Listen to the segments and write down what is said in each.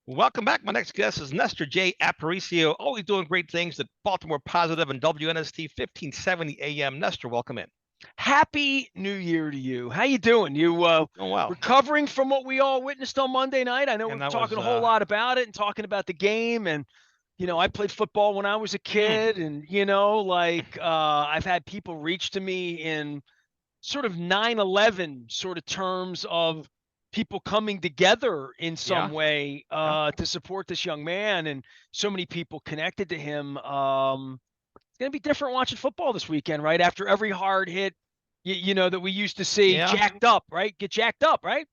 Welcome back. My next guest is Nestor Aparicio, always doing great things at Baltimore Positive and WNST 1570 AM. Nestor, welcome in. Happy New Year to you. How you doing? You Oh, wow. recovering from what we all witnessed on Monday night? I know we're And that was, talking a whole lot about it and talking about the game. And I played football when I was a mm, kid, and I've had people reach to me in sort of 9/11 sort of terms of people coming together in some yeah, way yeah. to support this young man, and so many people connected to him. It's going to be different watching football this weekend, right? After every hard hit, that we used to see Yeah. jacked up, right? Get jacked up, right?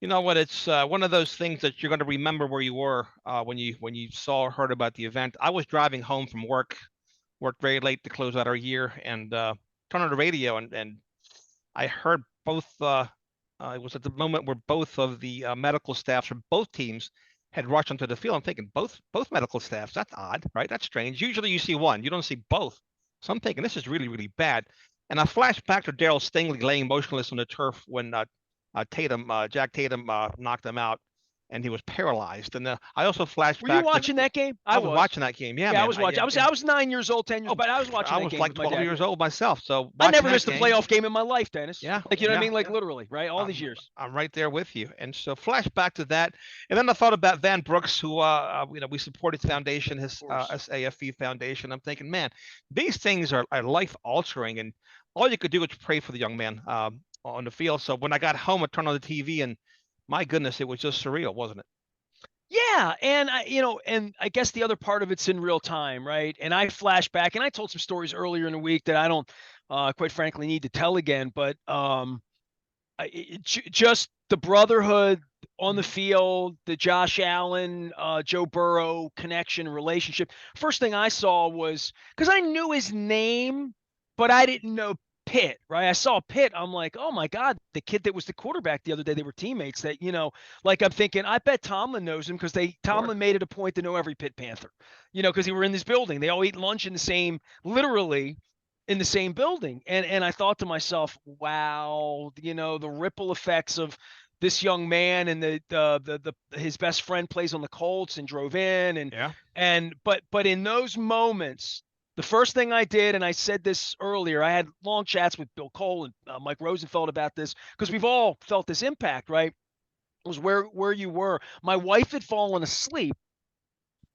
You know what? It's one of those things that you're going to remember where you were when you saw or heard about the event. I was driving home from worked very late to close out our year, and turned on the radio, and I heard both. It was at the moment where both of the medical staffs from both teams had rushed onto the field. I'm thinking both medical staffs. That's odd, right? That's strange. Usually you see one, you don't see both. So I'm thinking this is really really bad. And I flashed back to Daryl Stingley laying motionless on the turf when Jack Tatum knocked him out, and he was paralyzed. And I also flashed Were you back to watching that game? I I was was. watching that game. Yeah, Yeah, I man. was watching. I was 9 years old, 10 years, Oh, but I was watching I that was game like with my 12 dad. years old myself. So I watching never that missed a game, playoff game in my life, Dennis. yeah, Like, you know what I yeah, mean? Like, literally, right? All these I'm years. I'm right there with you. And so flashback to that, and then I thought about Van Brooks, who we support his foundation, Of his course. SAFE foundation. I'm thinking, man, these things are life altering, and all you could do is pray for the young man on the field. So when I got home, I turned on the TV, and my goodness, it was just surreal, wasn't it? Yeah, and I guess the other part of it's in real time, right? And I flash back, and I told some stories earlier in the week that I don't, quite frankly, need to tell again. But just the brotherhood on the Mhm. field, the Josh Allen, Joe Burrow connection relationship. First thing I saw was because I knew his name, but I didn't know Pitt, right? I saw Pitt. I'm like, oh my God, the kid that was the quarterback the other day, they were teammates that, like I'm thinking, I bet Tomlin knows him because Of course. Tomlin made it a point to know every Pitt Panther, because they were in this building. They all eat lunch in the same, literally in the same building. And I thought to myself, wow, the ripple effects of this young man, and the his best friend plays on the Colts and drove in, and Yeah. and but in those moments, the first thing I did, and I said this earlier, I had long chats with Bill Cole and Mike Rosenfeld about this because we've all felt this impact, right? Was where you were. My wife had fallen asleep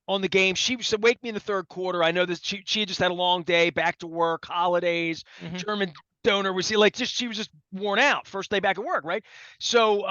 on the game. She said, "Wake me in the third quarter." I know that she had just had a long day, back to work, holidays, Hmm. German donor was like just she was just worn out. First day back at work, right? So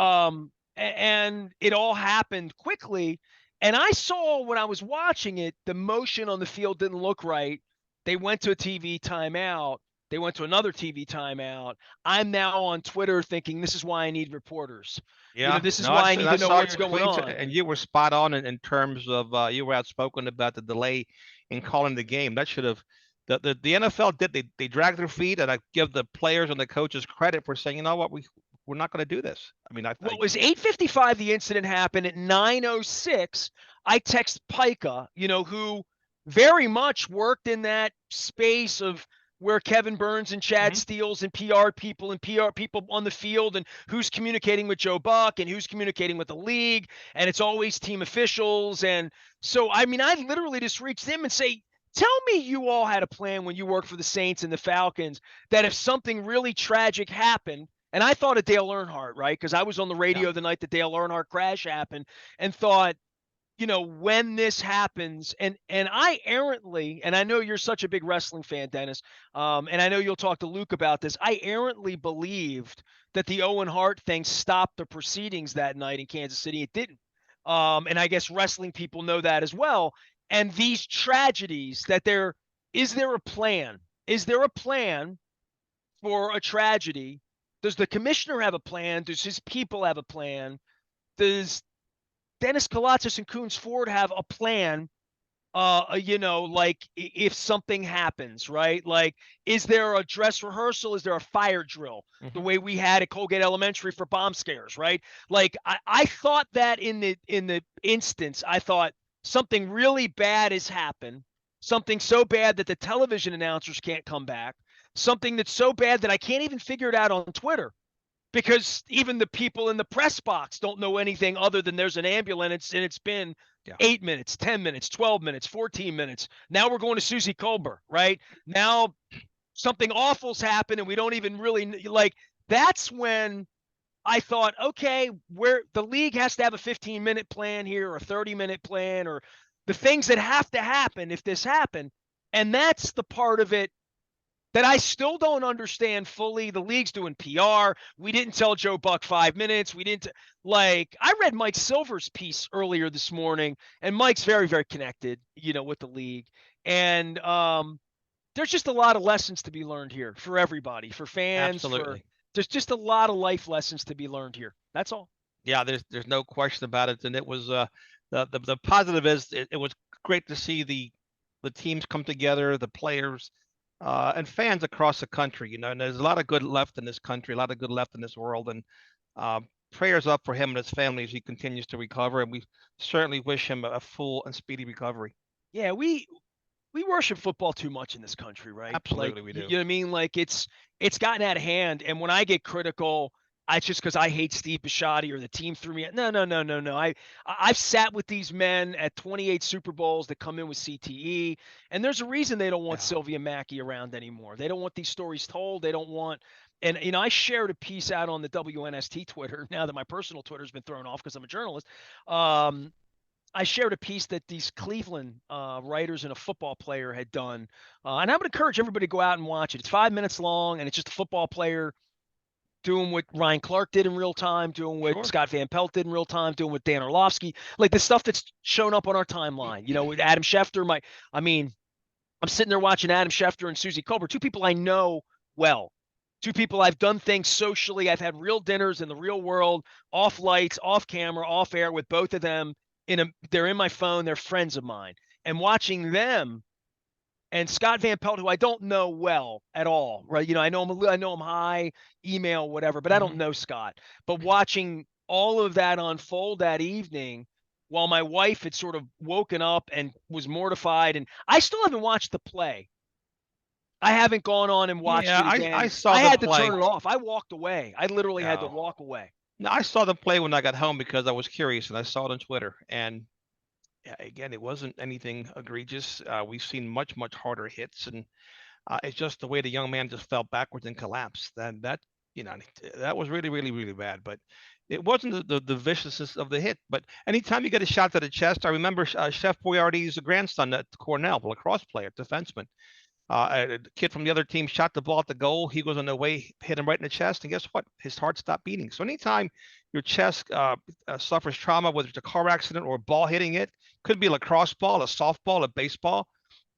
and it all happened quickly. And I saw when I was watching it, the motion on the field didn't look right. They went to a TV timeout. They went to another TV timeout. I'm now on Twitter thinking this is why I need reporters. Yeah, This is no, I, why I s- need I to know saw what's your going tweets, on. and you were spot on in terms of you were outspoken about the delay in calling the game. That should have the NFL did they dragged their feet, and I give the players and the coaches credit for saying, you know what, we're not going to do this. I mean, What was 8:55 the incident happened at 9:06 I text Pica, who very much worked in that space of where Kevin Burns and Chad mhm. Steele and PR people on the field, and who's communicating with Joe Buck and who's communicating with the league, and it's always team officials. And so I mean I literally just reached them and say, tell me you all had a plan when you worked for the Saints and the Falcons that if something really tragic happened, and I thought of Dale Earnhardt, right? Because I was on the Yeah, radio the night the Dale Earnhardt crash happened, and thought, when this happens, and I errantly, and I know you're such a big wrestling fan, Dennis, and I know you'll talk to Luke about this. I errantly believed that the Owen Hart thing stopped the proceedings that night in Kansas City. It didn't. And I guess wrestling people know that as well. And these tragedies, is there a plan? Is there a plan for a tragedy? Does the commissioner have a plan? Does his people have a plan? Does Dennis Koulatsos and Coons Ford have a plan? Like if something happens, right? Like, is there a dress rehearsal? Is there a fire drill? The hmm, way we had at Colgate Elementary for bomb scares, right? Like I thought that in the instance, I thought something really bad has happened, something so bad that the television announcers can't come back, something that's so bad that I can't even figure it out on Twitter. because even the people in the press box don't know anything other than there's an ambulance and it's been 8 minutes, 10 minutes, 12 minutes, 14 minutes. Now we're going to Susie Colbert, right? Now something awful's happened and we don't even really like. That's when I thought, okay, where the league has to have a 15-minute plan here or a 30-minute plan or the things that have to happen if this happened. And that's the part of it that I still don't understand fully. The league's doing PR. We didn't tell Joe Buck 5 minutes. We didn't like. I read Mike Silver's piece earlier this morning, and Mike's very, very connected, with the league. And there's just a lot of lessons to be learned here for everybody, for fans. Absolutely. There's just a lot of life lessons to be learned here. That's all. Yeah, there's no question about it, and it was the positive is it was great to see the teams come together, the players. And fans across the country, and there's a lot of good left in this country, a lot of good left in this world, and prayers up for him and his family as he continues to recover, and we certainly wish him a full and speedy recovery. Yeah, we worship football too much in this country, right? Absolutely, like, we do. You know what I mean? Like it's gotten out of hand, and when I get critical, it's just because I hate Steve Bisciotti or the team threw me. No. I've sat with these men at 28 Super Bowls that come in with CTE, and there's a reason they don't want Sylvia Mackey around anymore. They don't want these stories told. They don't want. And I shared a piece out on the WNST Twitter now that my personal Twitter's been thrown off because I'm a journalist. I shared a piece that these Cleveland writers and a football player had done. And I would encourage everybody to go out and watch it. It's 5 minutes long, and it's just a football player doing what Ryan Clark did in real time, doing what Scott Van Pelt did in real time, doing what Dan Orlovsky, like the stuff that's shown up on our timeline. With Adam Schefter, I'm sitting there watching Adam Schefter and Susie Colbert, two people I know well. Two people I've done things socially. I've had real dinners in the real world, off lights, off camera, off air with both of them. They're in my phone. They're friends of mine. And watching them and Scott Van Pelt, who I don't know well at all, right? I know him high, email, whatever, but I don't know Scott. But watching all of that unfold that evening while my wife had sort of woken up and was mortified, and I still haven't watched the play. I haven't gone on and watched it again. I saw I the had play. to turn it off. I walked away. I literally had to walk away. No, I saw the play when I got home because I was curious, and I saw it on Twitter. And again, it wasn't anything egregious. We've seen much, much harder hits, and it's just the way the young man just fell backwards and collapsed. That was really, really, really bad. But it wasn't the viciousness of the hit. But anytime you get a shot to the chest, I remember Chef Boyardee's grandson at Cornell, lacrosse player, defenseman. A kid from the other team shot the ball at the goal. He goes on the way, hit him right in the chest, and guess what? His heart stopped beating. So anytime your chest suffers trauma, whether it's a car accident or a ball hitting it, could be a lacrosse ball, a softball, a baseball,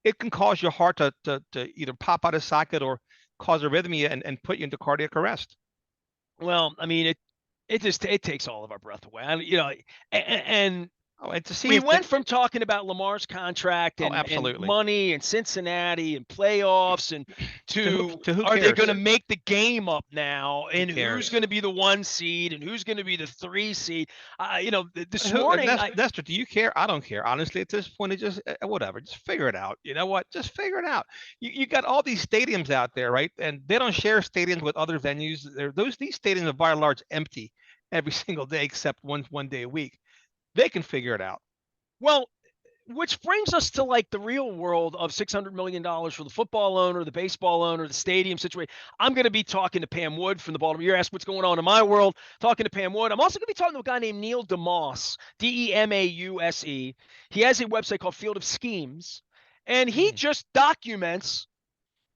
it can cause your heart to either pop out of socket or cause arrhythmia and put you into cardiac arrest. Well, I mean, it takes all of our breath away. And to see we went from talking about Lamar's contract and money and Cincinnati and playoffs and to who are they going to make the game up now and who's going to be the 1 seed and who's going to be the 3 seed. This morning, Nestor, do you care? I don't care. Honestly, at this point, it just whatever. Just figure it out. You know what? Just figure it out. You got all these stadiums out there, right? And they don't share stadiums with other venues. These stadiums are by and large empty every single day except one day a week. They can figure it out. Well, which brings us to like the real world of $600 million for the football owner, the baseball owner, the stadium situation. I'm going to be talking to Pam Wood from the Baltimore. You're asking what's going on in my world. Talking to Pam Wood. I'm also going to be talking to a guy named Neil DeMause, DEMAUSE. He has a website called Field of Schemes, and he just documents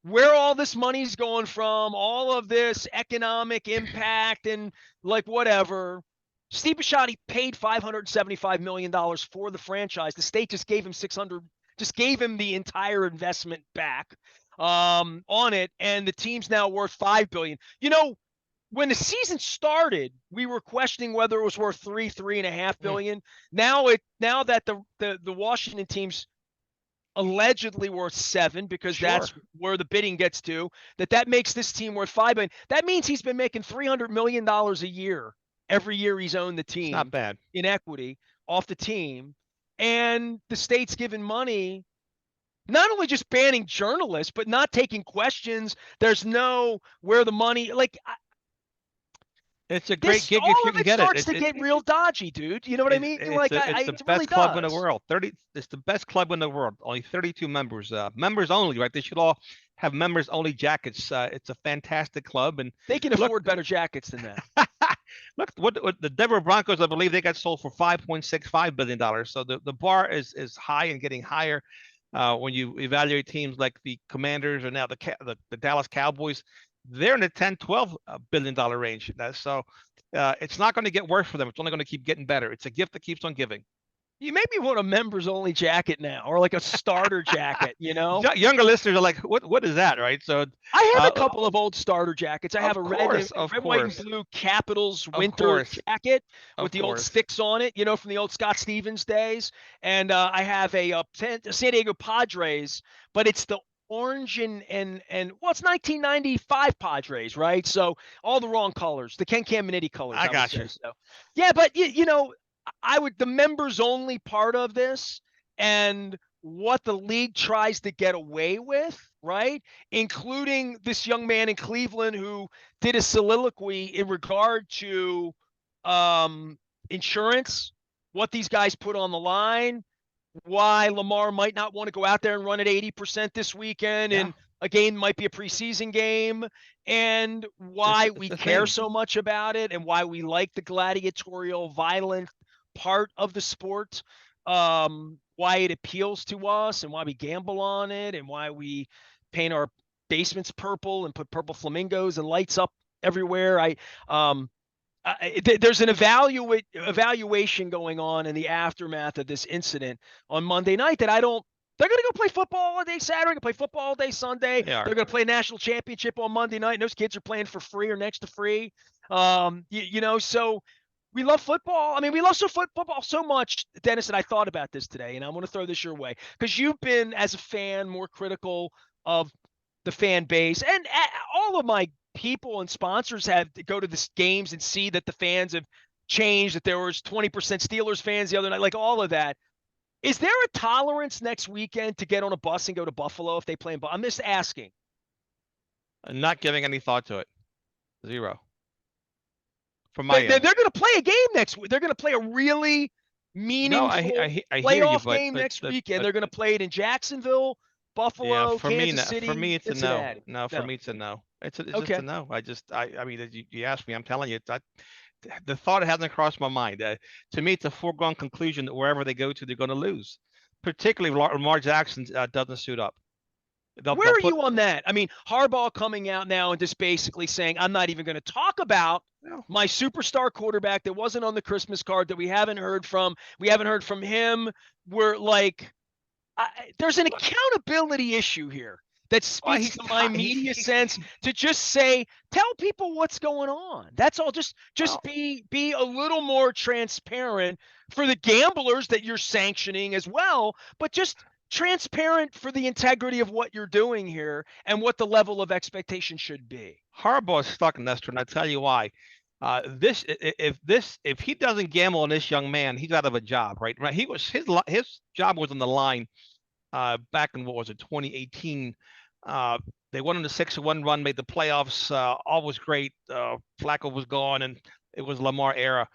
where all this money's going from, all of this economic impact and like whatever. Steve Bisciotti paid $575 million for the franchise. The state just gave him gave him the entire investment back on it, and the team's now worth $5 billion. When the season started, we were questioning whether it was worth $3.5 billion. Now that the Washington team's allegedly worth $7 billion because that's where the bidding gets to, that makes this team worth $5 billion. That means he's been making $300 million a year. Every year he's owned the team. It's not bad. In equity off the team. And the state's giving money, not only just banning journalists, but not taking questions. There's no where the money, It's a great gig if all you of can it get starts it. to get real dodgy, dude. You know what I mean? It's the It really best club in the does. world. It's the best club in the world. Only 32 members. Members only, right? They should all have members only jackets. It's a fantastic club. And They can look, afford better jackets than that. look what the Denver Broncos, I believe they got sold for $5.65 billion. So the bar is high and getting higher. When you evaluate teams like the Commanders or now the Dallas Cowboys, they're in the 10-12 billion-dollar range. So it's not going to get worse for them. It's only going to keep getting better. It's a gift that keeps on giving. You make me want a members only jacket now, or like a starter jacket, you know? Younger listeners are like, what is that, right? So I have a couple of old starter jackets. I have a red, white, and blue Capitals winter jacket with the old sticks on it, you know, from the old Scott Stevens days. And I have a San Diego Padres, but it's the orange and well, it's 1995 Padres, right? So all the wrong colors, the Ken Caminiti colors. I got you. So. Yeah, but you know, the members only part of this and what the league tries to get away with, right? Including this young man in Cleveland who did a soliloquy in regard to insurance, what these guys put on the line, why Lamar might not want to go out there and run at 80% this weekend, and a game might be a preseason game, and why we care so much about it, and why we like the gladiatorial, violent part of the sport, why it appeals to us, and why we gamble on it, and why we paint our basements purple and put purple flamingos and lights up everywhere. There's an evaluation going on in the aftermath of this incident on Monday night that they're going to go play football all day Saturday, going to play football all day Sunday. They're going to play a national championship on Monday night. And those kids are playing for free or next to free. You know, so we love football. I mean, we love football so much, Dennis, and I thought about this today, and I'm going to throw this your way because you've been, as a fan, more critical of the fan base. And all of my people and sponsors have to go to the games and see that the fans have changed, that there was 20% Steelers fans the other night, like all of that. Is there a tolerance next weekend to get on a bus and go to Buffalo if they play in Buffalo? I'm just asking. Not giving any thought to it. Zero. From my end. They're going to play a game next week. They're going to play a really meaningful playoff game next weekend. They're going to play it in Jacksonville, Buffalo, Kansas City. For me, it's Cincinnati. a no. For me, it's a no. It's just a no. I mean, you asked me. I'm telling you, the thought hasn't crossed my mind. To me, it's a foregone conclusion that wherever they go to, they're going to lose. Particularly, Lamar Jackson doesn't suit up. Where are you on that? I mean, Harbaugh coming out now and just basically saying, I'm not even going to talk about my superstar quarterback that wasn't on the Christmas card, that we haven't heard from. We haven't heard from him. We're like, there's an accountability issue here that speaks to my media sense to just say, tell people what's going on. That's all. Just be a little more transparent for the gamblers that you're sanctioning as well, but just transparent for the integrity of what you're doing here and what the level of expectation should be. Harbaugh is stuck, Nestor, and I'll tell you why. If he doesn't gamble on this young man, he's out of a job, right? Right. His job was on the line back in 2018. They went on a 6-1 run, made the playoffs. All was great. Flacco was gone, and it was Lamar era.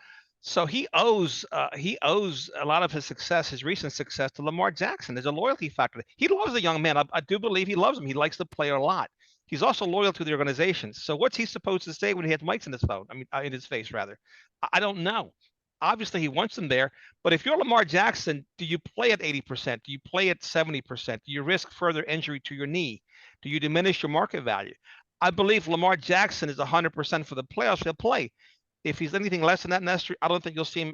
So he owes a lot of his success, his recent success, to Lamar Jackson. There's a loyalty factor. He loves the young man. I do believe he loves him. He likes the player a lot. He's also loyal to the organization. So what's he supposed to say when he has mics in his phone? I mean, in his face, rather. I don't know. Obviously, he wants them there. But if you're Lamar Jackson, do you play at 80%? Do you play at 70%? Do you risk further injury to your knee? Do you diminish your market value? I believe Lamar Jackson is 100% for the playoffs. He'll play. If he's anything less than that, Nestor, I don't think you'll see him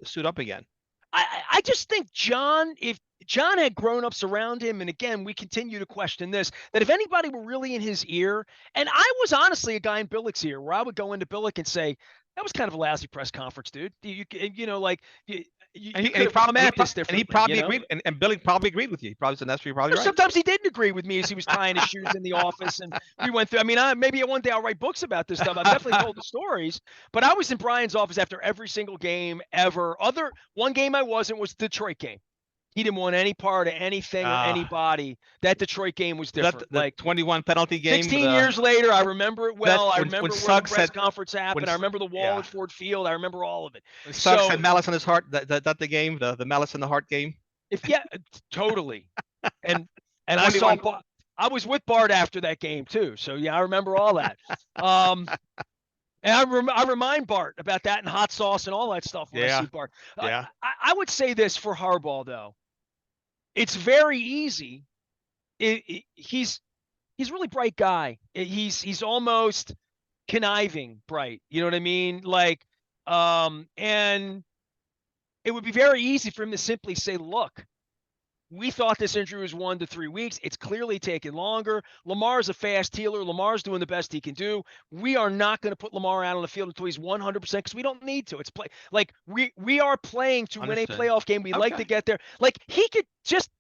suit up again. I just think if John had grown-ups around him, and again, we continue to question this, that if anybody were really in his ear, and I was honestly a guy in Billick's ear, where I would go into Billick and say, that was kind of a lousy press conference, dude. You probably agreed, and Billy probably agreed with you. He probably said, Nestor, you're probably right. Sometimes he didn't agree with me as he was tying his shoes in the office, and we went through. I mean, maybe one day I'll write books about this stuff. I've definitely told the stories, but I was in Brian's office after every single game ever. One game I wasn't was the Detroit game. he didn't want any part of anything or anybody. That Detroit game was different. The like 21 penalty game. 16 years later, I remember it well. I remember where the press conference happened. I remember the wall at Ford Field. I remember all of it. When Suggs had malice in his heart, that the game, the malice in the heart game. Totally. And I was with Bart after that game too. So yeah, I remember all that. And I remind Bart about that and hot sauce and all that stuff when I see Bart. I would say this for Harbaugh though. It's very easy. He's a really bright guy. He's almost conniving bright. You know what I mean? Like, and it would be very easy for him to simply say, look, we thought this injury was 1 to 3 weeks. It's clearly taken longer. Lamar's a fast healer. Lamar's doing the best he can do. We are not going to put Lamar out on the field until he's 100% because we don't need to. It's like we are playing to win a playoff game. We'd like to get there. Like he could just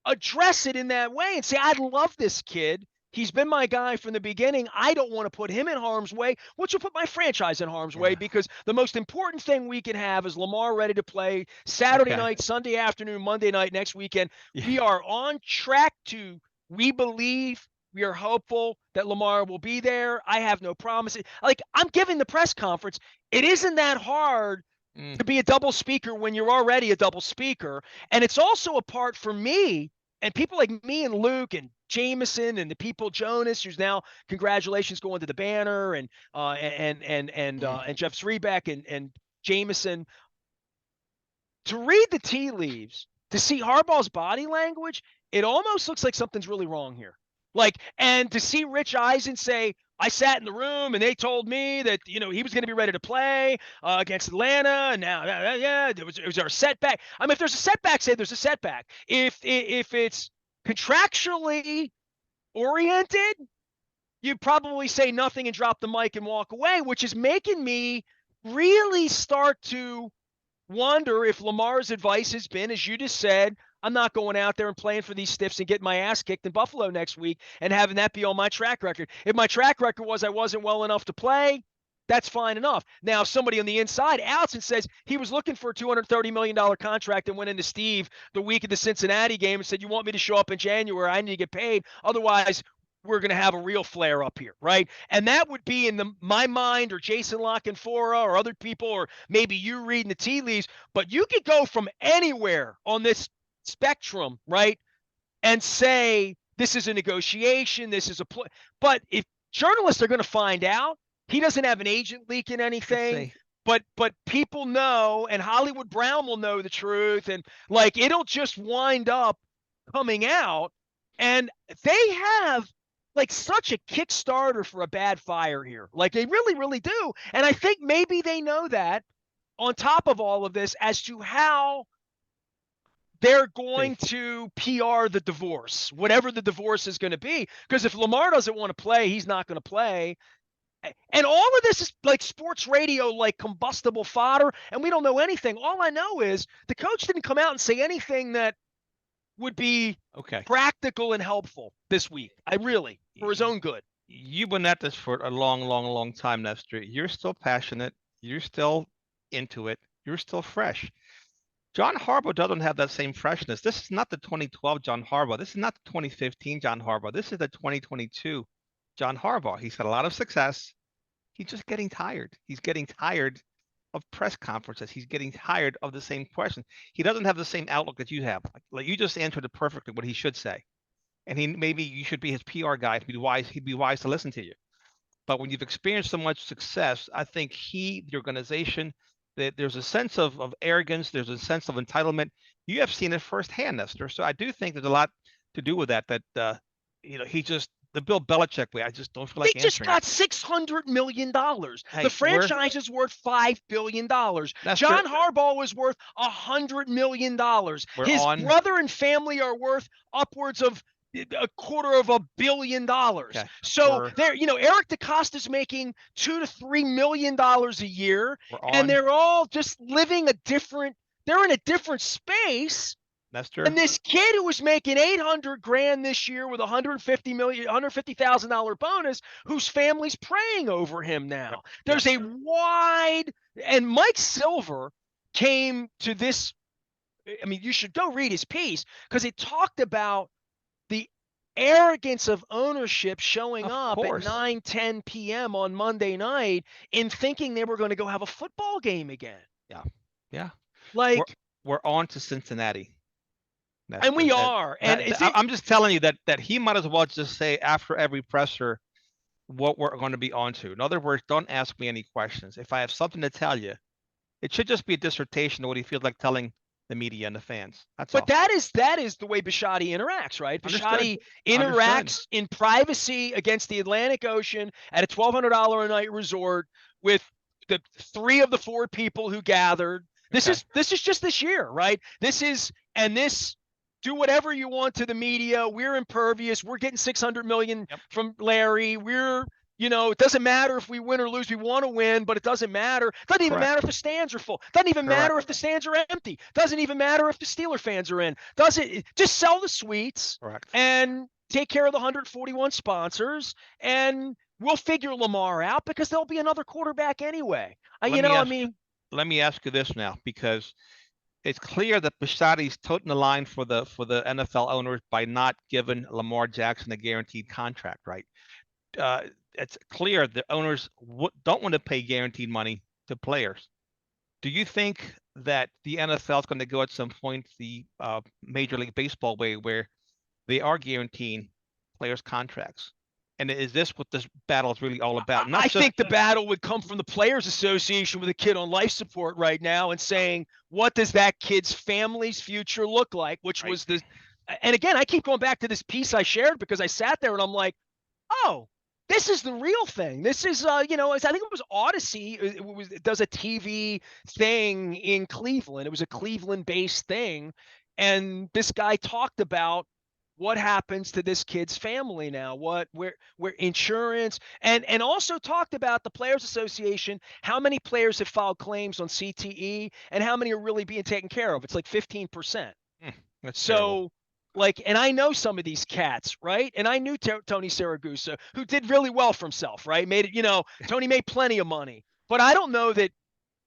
address it in that way and say, I love this kid. He's been my guy from the beginning. I don't want to put him in harm's way, which will put my franchise in harm's way because the most important thing we can have is Lamar ready to play Saturday night, Sunday afternoon, Monday night, next weekend. We are on track we believe, we are hopeful that Lamar will be there. I have no promises. Like I'm giving the press conference. It isn't that hard to be a double speaker when you're already a double speaker. And it's also a part for me and people like me and Luke and Jameson and the people, Jonas, who's now congratulations going to the Banner and Jeff Zrebeck and Jameson. To read the tea leaves, to see Harbaugh's body language, it almost looks like something's really wrong here. Like, and to see Rich Eisen say, I sat in the room and they told me that, he was going to be ready to play against Atlanta. And now, was there a setback? I mean, if there's a setback, say there's a setback. If it's contractually oriented, you'd probably say nothing and drop the mic and walk away, which is making me really start to wonder if Lamar's advice has been, as you just said, I'm not going out there and playing for these stiffs and getting my ass kicked in Buffalo next week and having that be on my track record. If my track record was I wasn't well enough to play, that's fine enough. Now, if somebody on the inside, Allison says he was looking for a $230 million contract and went into Steve the week of the Cincinnati game and said, you want me to show up in January? I need to get paid. Otherwise, we're going to have a real flare up here, right? And that would be in my mind or Jason Lockenfora or other people or maybe you reading the tea leaves. But you could go from anywhere on this spectrum, right, and say this is a negotiation, this is a play. But if journalists are going to find out, he doesn't have an agent leaking anything, but people know, and Hollywood Brown will know the truth, and like it'll just wind up coming out, and they have like such a Kickstarter for a bad fire here. Like they really, really do. And I think maybe they know that on top of all of this as to how they're going to PR the divorce, whatever the divorce is going to be. Because if Lamar doesn't want to play, he's not going to play. And all of this is like sports radio, like combustible fodder, and we don't know anything. All I know is the coach didn't come out and say anything that would be practical and helpful this week. For his own good. You've been at this for a long, long, long time, Nestor. You're still passionate. You're still into it. You're still fresh. John Harbaugh doesn't have that same freshness. This is not the 2012 John Harbaugh. This is not the 2015 John Harbaugh. This is the 2022 John Harbaugh. He's had a lot of success. He's just getting tired. He's getting tired of press conferences. He's getting tired of the same questions. He doesn't have the same outlook that you have. Like you just answered it perfectly what he should say. And maybe you should be his PR guy. He'd be wise to listen to you. But when you've experienced so much success, I think the organization, that there's a sense of arrogance, there's a sense of entitlement. You have seen it firsthand, Nestor. So I do think there's a lot to do with that. He just the Bill Belichick way. I just don't feel like they just got $600 million. Hey, the franchise is worth $5 billion. John Harbaugh was worth $100 million. His brother and family are worth upwards of $250 million. So Eric DeCosta's making $2 to $3 million a year, and they're all just living they're in a different space. Nestor. And this kid who was making $800,000 this year with $150,000 bonus, whose family's praying over him now. There's a wide, and Mike Silver came to this I mean, you should go read his piece because it talked about the arrogance of ownership showing Of up at course. 9:10 p.m. on Monday night in thinking they were going to go have a football game again. Yeah. Yeah. We're Like, we're on to Cincinnati, and Nestor. we are. And is it, I'm just telling you that he might as well just say after every presser what we're going to be on to. In other words, don't ask me any questions. If I have something to tell you, it should just be a dissertation of what he feels like telling the media and the fans. That's but all. that is the way Bisciotti interacts, right? Understood. Bisciotti Understood. interacts in privacy against the Atlantic Ocean at a $1,200 a night resort with the 3 of the 4 people who gathered. This Okay. is just this year, right? This do whatever you want to the media. We're impervious. We're getting 600 million Yep. from Larry. It doesn't matter if we win or lose. We want to win, but it doesn't matter. Doesn't even matter if Correct. the stands are full. Doesn't even matter Correct. if the stands are empty. Doesn't even matter if the Steeler fans are in. Doesn't just sell the suites Correct. and take care of the 141 sponsors, and we'll figure Lamar out because there'll be another quarterback anyway. Let me I ask mean, let me ask you this now, because it's clear that Bisciotti's toting the line for the NFL owners by not giving Lamar Jackson a guaranteed contract, right? Uh, it's clear the owners don't want to pay guaranteed money to players. Do you think that the NFL is going to go at some point the Major League Baseball way, where they are guaranteeing players contracts? And is this what this battle is really all about? Not I just think the battle would come from the Players Association with a kid on life support right now and saying, what does that kid's family's future look like? Which right. was and again, I keep going back to this piece I shared because I sat there and I'm like, oh, this is the real thing. This is, I think it was Odyssey. It does a TV thing in Cleveland. It was a Cleveland-based thing, and this guy talked about what happens to this kid's family now, where insurance, and also talked about the Players Association, how many players have filed claims on CTE and how many are really being taken care of. It's like 15%. That's terrible. So, like, and I know some of these cats, right? And I knew Tony Saragusa, who did really well for himself, right? Made it, Tony made plenty of money. But I don't know that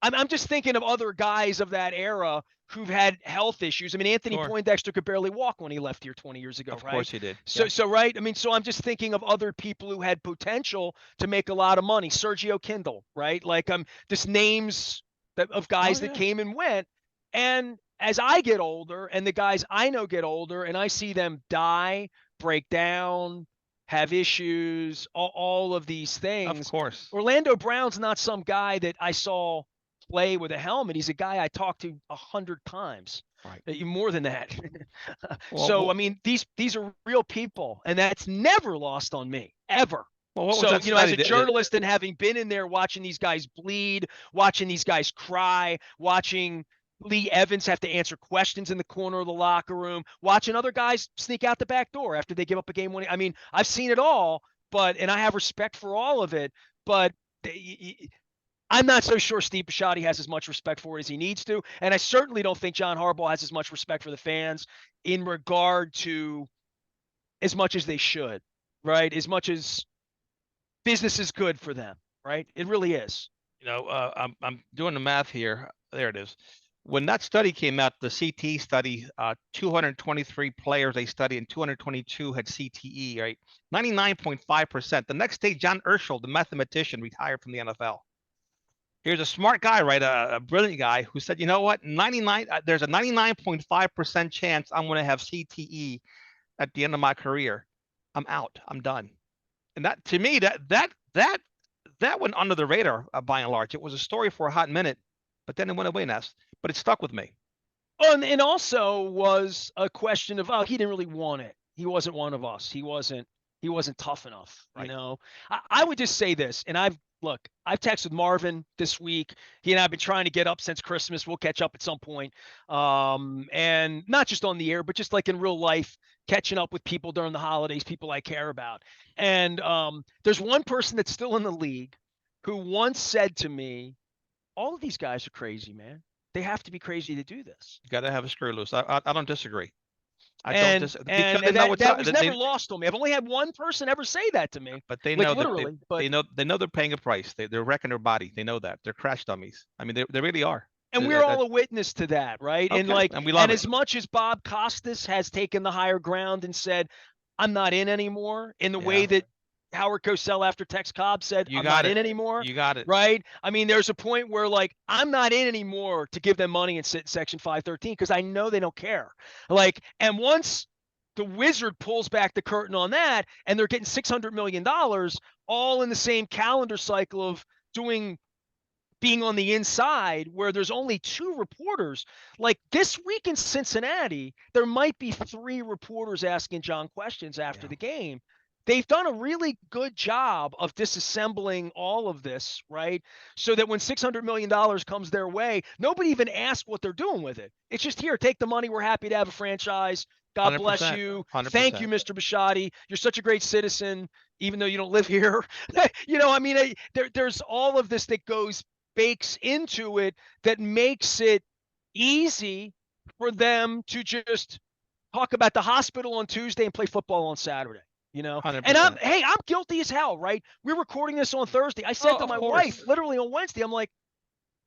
I'm just thinking of other guys of that era who've had health issues. I mean, Anthony Sure. Poindexter could barely walk when he left here 20 years ago, Of right? course he did. So, Yep. right. I mean, so I'm just thinking of other people who had potential to make a lot of money. Sergio Kindle, right? Like, just names of guys that Yeah. came and went. And as I get older and the guys I know get older and I see them die, break down, have issues, all of these Of things, course. Orlando Brown's not some guy that I saw play with a helmet. He's a guy I talked to 100 times, Right. more than that. So, Well, I mean, these are real people, and that's never lost on me, ever. what was So, that as study? a journalist and having been in there watching these guys bleed, watching these guys cry, watching Lee Evans have to answer questions in the corner of the locker room, watching other guys sneak out the back door after they give up a game winning. I mean, I've seen it all, and I have respect for all of it, but I'm not so sure Steve Bisciotti has as much respect for it as he needs to. And I certainly don't think John Harbaugh has as much respect for the fans in regard to as much as they should, right? As much as business is good for them, right? It really is. I'm doing the math here. There it is. When that study came out, the CTE study, 223 players they studied and 222 had CTE, right? 99.5%. The next day, John Urschel, the mathematician, retired from the NFL. Here's a smart guy, right? A brilliant guy who said, you know what? There's a 99.5% chance I'm going to have CTE at the end of my career. I'm out. I'm done. And that, to me, that went under the radar by and large. It was a story for a hot minute, but then it went away, Ness. But it stuck with me. Oh, and also was a question of, he didn't really want it. He wasn't one of us. He wasn't tough enough. Right. I would just say this, and I've texted Marvin this week. He and I have been trying to get up since Christmas. We'll catch up at some point. And not just on the air, but just like in real life, catching up with people during the holidays, people I care about. And there's one person that's still in the league who once said to me, all of these guys are crazy, man. They have to be crazy to do this. You got to have a screw loose. I don't disagree. I don't And disagree and, because they and know that, what's that up. was never lost on me. I've only had one person ever say that to me. But they Like know that literally, but they know they're paying a price. They're wrecking their body. They know that they're crash dummies. I mean, they really are. And we're all a witness to that, right? Okay. And like, And we love it. as much as Bob Costas has taken the higher ground and said, I'm not in anymore, in the way that Howard Cosell after Tex Cobb said, I'm not in anymore. You got it. Right? I mean, there's a point where like, I'm not in anymore to give them money and sit in Section 513 because I know they don't care. Like, and once the Wizard pulls back the curtain on that and they're getting $600 million all in the same calendar cycle of being on the inside where there's only 2 reporters. Like this week in Cincinnati, there might be 3 reporters asking John questions after the game. They've done a really good job of disassembling all of this, right? So that when $600 million comes their way, nobody even asks what they're doing with it. It's just, here, take the money. We're happy to have a franchise. God 100%, bless you. 100%. Thank you, Mr. Bisciotti. You're such a great citizen, even though you don't live here. I mean, there's all of this that bakes into it that makes it easy for them to just talk about the hospital on Tuesday and play football on Saturday. 100%. And I'm guilty as hell, right? We're recording this on Thursday. I said to my wife literally on Wednesday, I'm like,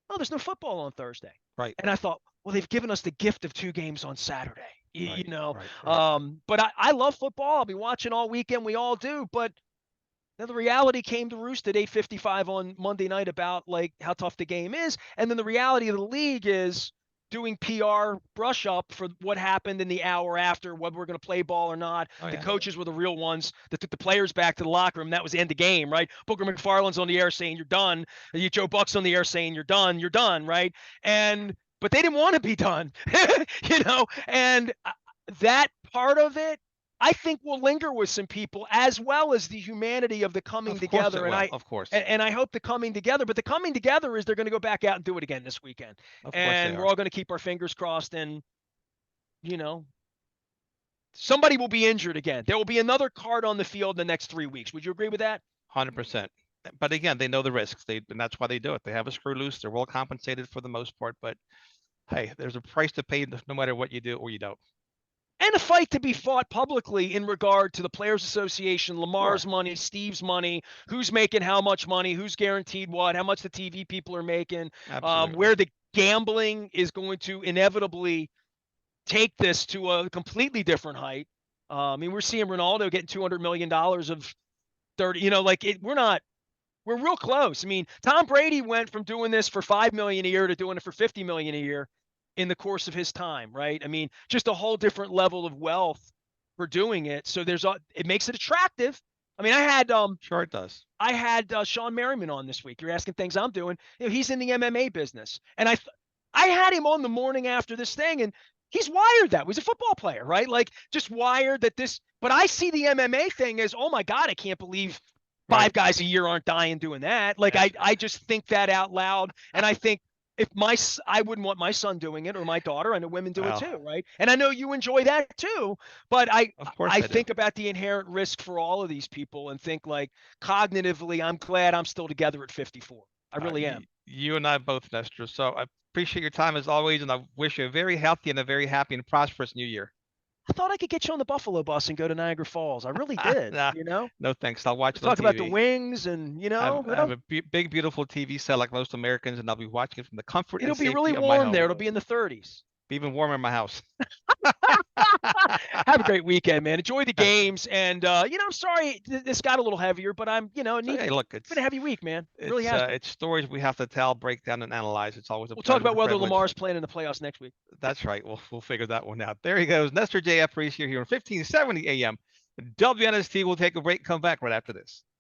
oh, there's no football on Thursday. Right. And I thought, well, they've given us the gift of 2 games on Saturday, Right. But I love football. I'll be watching all weekend. We all do. But then the reality came to roost at 8:55 on Monday night about like how tough the game is. And then the reality of the league is doing PR brush up for what happened in the hour after, whether we're going to play ball or not. The coaches were the real ones that took the players back to the locker room. That was the end of the game, right? Booker McFarland's on the air saying you're done. Joe Buck's on the air saying you're done, right? But they didn't want to be done, and that part of it, I think, will linger with some people, as well as the humanity of the coming together. Of course. And I hope the coming together, but the coming together is they're going to go back out and do it again this weekend. And we're all going to keep our fingers crossed. And, somebody will be injured again. There will be another card on the field in the next 3 weeks. Would you agree with that? 100%. But again, they know the risks. And that's why they do it. They have a screw loose. They're well compensated for the most part. But hey, there's a price to pay no matter what you do or you don't. And a fight to be fought publicly in regard to the Players Association, Lamar's money, Steve's money, who's making how much money, who's guaranteed what, how much the TV people are making, where the gambling is going to inevitably take this to a completely different height. I mean, we're seeing Ronaldo getting $200 million of 30, we're real close. I mean, Tom Brady went from doing this for $5 million a year to doing it for $50 million a year in the course of his time, right? I mean, just a whole different level of wealth for doing it. So it makes it attractive. I mean, I had sure it does. I had Sean Merriman on this week. You're asking things I'm doing. He's in the MMA business, and I had him on the morning after this thing, and he's wired that. He's a football player, right? Like just wired that this. But I see the MMA thing as, oh my God, I can't believe 5 guys a year aren't dying doing that. Like I just think that out loud, and I think. I wouldn't want my son doing it or my daughter. I know women do it too, right? And I know you enjoy that too. But I think about the inherent risk for all of these people and think like cognitively, I'm glad I'm still together at 54. I really am. You and I both, Nestor. So I appreciate your time as always, and I wish you a very healthy and a very happy and prosperous new year. I thought I could get you on the Buffalo bus and go to Niagara Falls. I really did. No thanks. I'll watch it on TV. Talk about the wings and I have a big beautiful TV set like most Americans, and I'll be watching it from the comfort. It'll be really warm there. It'll be in the 30s. Be even warmer in my house. Have a great weekend, man. Enjoy the games, and I'm sorry this got a little heavier, but it's been a heavy week, man. It really has. It's stories we have to tell, break down, and analyze. It's always We'll talk about whether Lamar's playing in the playoffs next week. That's right. We'll figure that one out. There he goes, Nestor J. Aparicio here on 1570 AM. WNST will take a break. Come back right after this.